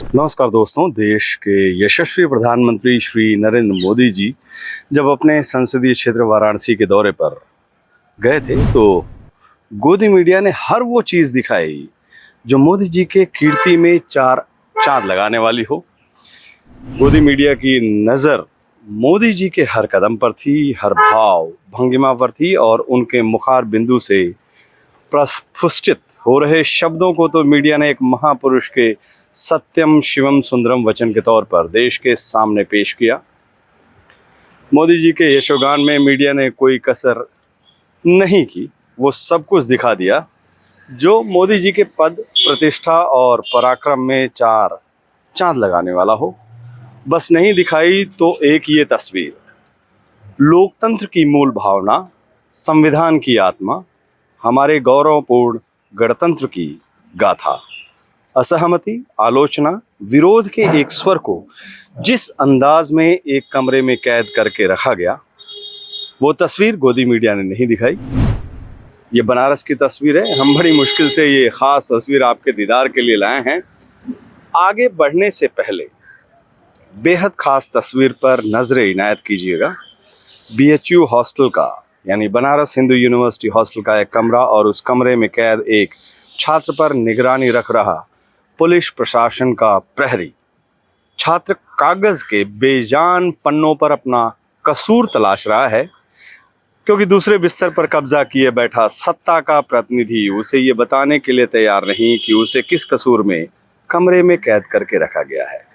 नमस्कार दोस्तों। देश के यशस्वी प्रधानमंत्री श्री नरेंद्र मोदी जी जब अपने संसदीय क्षेत्र वाराणसी के दौरे पर गए थे तो गोदी मीडिया ने हर वो चीज़ दिखाई जो मोदी जी के कीर्ति में चार चांद लगाने वाली हो। गोदी मीडिया की नज़र मोदी जी के हर कदम पर थी, हर भाव भंगिमा पर थी और उनके मुखार बिंदु से प्रस्फुटित हो रहे शब्दों को तो मीडिया ने एक महापुरुष के सत्यम शिवम सुंदरम वचन के तौर पर देश के सामने पेश किया। मोदी जी के यशोगान में मीडिया ने कोई कसर नहीं की, वो सब कुछ दिखा दिया जो मोदी जी के पद, प्रतिष्ठा और पराक्रम में चार चांद लगाने वाला हो। बस नहीं दिखाई तो एक ये तस्वीर, लोकतंत्र की मूल भावना, संविधान की आत्मा, हमारे गौरवपूर्ण गणतंत्र की गाथा, असहमति, आलोचना, विरोध के एक स्वर को जिस अंदाज में एक कमरे में कैद करके रखा गया, वो तस्वीर गोदी मीडिया ने नहीं दिखाई। ये बनारस की तस्वीर है। हम बड़ी मुश्किल से ये ख़ास तस्वीर आपके दीदार के लिए लाए हैं। आगे बढ़ने से पहले बेहद ख़ास तस्वीर पर नज़र इनायत कीजिएगा। BHU हॉस्टल का, यानी बनारस हिंदू यूनिवर्सिटी हॉस्टल का एक कमरा और उस कमरे में कैद एक छात्र पर निगरानी रख रहा पुलिस प्रशासन का प्रहरी। छात्र कागज के बेजान पन्नों पर अपना कसूर तलाश रहा है क्योंकि दूसरे बिस्तर पर कब्जा किए बैठा सत्ता का प्रतिनिधि उसे ये बताने के लिए तैयार नहीं कि उसे किस कसूर में कमरे में कैद करके रखा गया है।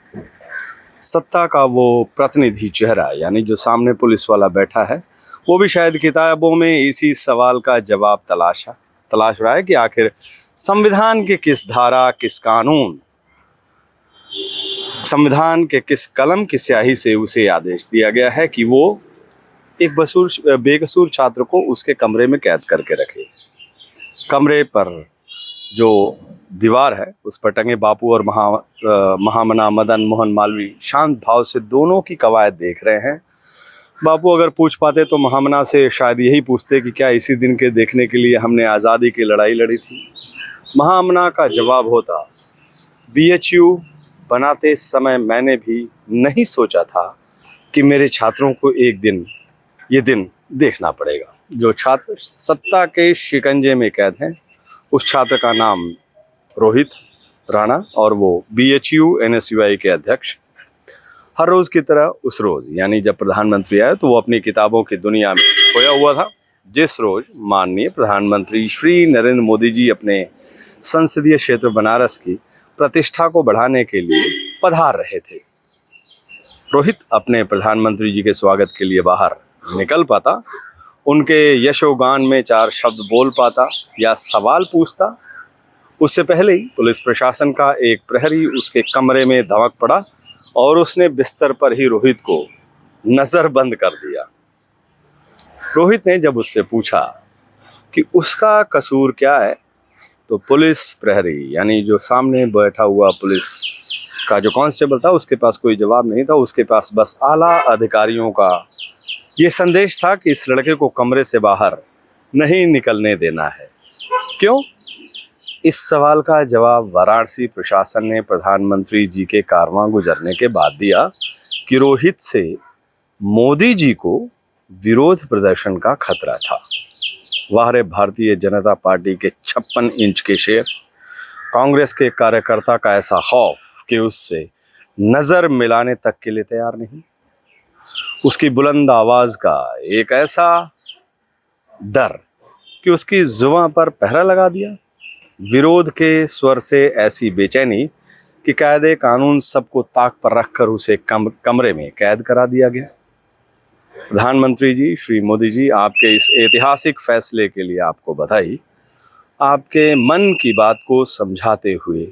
सत्ता का वो प्रतिनिधि चेहरा, यानी जो सामने पुलिस वाला बैठा है, वो भी शायद किताबों में इसी सवाल का जवाब तलाश रहा है कि आखिर संविधान के किस धारा, किस कानून, संविधान के किस कलम की स्याही से उसे आदेश दिया गया है कि वो एक बेकसूर छात्र को उसके कमरे में कैद करके रखे। कमरे पर जो दीवार है उस पर टंगे बापू और महामना मदन मोहन मालवीय शांत भाव से दोनों की कवायद देख रहे हैं। बापू अगर पूछ पाते तो महामना से शायद यही पूछते कि क्या इसी दिन के देखने के लिए हमने आज़ादी की लड़ाई लड़ी थी। महामना का जवाब होता, BHU बनाते समय मैंने भी नहीं सोचा था कि मेरे छात्रों को एक दिन ये दिन देखना पड़ेगा। जो छात्र सत्ता के शिकंजे में कैद हैं, उस छात्र का नाम रोहित राणा और वो BHU NSUI के अध्यक्ष। हर रोज़ की तरह उस रोज़, यानी जब प्रधानमंत्री आए तो वो अपनी किताबों की दुनिया में खोया हुआ था। जिस रोज़ माननीय प्रधानमंत्री श्री नरेंद्र मोदी जी अपने संसदीय क्षेत्र बनारस की प्रतिष्ठा को बढ़ाने के लिए पधार रहे थे। रोहित अपने प्रधानमंत्री जी के स्वागत के लिए बाहर निकल पाता, उनके यशोगान में चार शब्द बोल पाता या सवाल पूछता, उससे पहले ही पुलिस प्रशासन का एक प्रहरी उसके कमरे में धमक पड़ा और उसने बिस्तर पर ही रोहित को नज़रबंद कर दिया। रोहित ने जब उससे पूछा कि उसका कसूर क्या है तो पुलिस प्रहरी, यानी जो सामने बैठा हुआ पुलिस का जो कांस्टेबल था, उसके पास कोई जवाब नहीं था। उसके पास बस आला अधिकारियों का ये संदेश था कि इस लड़के को कमरे से बाहर नहीं निकलने देना है। क्यों? इस सवाल का जवाब वाराणसी प्रशासन ने प्रधानमंत्री जी के कारवां गुजरने के बाद दिया कि रोहित से मोदी जी को विरोध प्रदर्शन का खतरा था। वाह रे भारतीय जनता पार्टी के 56 इंच के शेर, कांग्रेस के कार्यकर्ता का ऐसा खौफ कि उससे नज़र मिलाने तक के लिए तैयार नहीं। उसकी बुलंद आवाज़ का एक ऐसा डर कि उसकी जुबान पर पहरा लगा दिया। विरोध के स्वर से ऐसी बेचैनी कि कायदे कानून सबको ताक पर रखकर उसे कमरे में कैद करा दिया गया। प्रधानमंत्री जी श्री मोदी जी, आपके इस ऐतिहासिक फैसले के लिए आपको बधाई। आपके मन की बात को समझाते हुए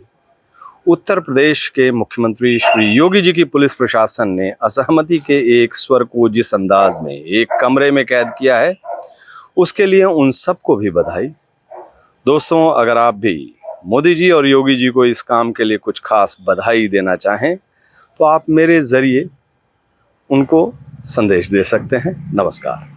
उत्तर प्रदेश के मुख्यमंत्री श्री योगी जी की पुलिस प्रशासन ने असहमति के एक स्वर को जिस अंदाज में एक कमरे में कैद किया है, उसके लिए उन सबको भी बधाई। दोस्तों, अगर आप भी मोदी जी और योगी जी को इस काम के लिए कुछ खास बधाई देना चाहें तो आप मेरे ज़रिए उनको संदेश दे सकते हैं। नमस्कार।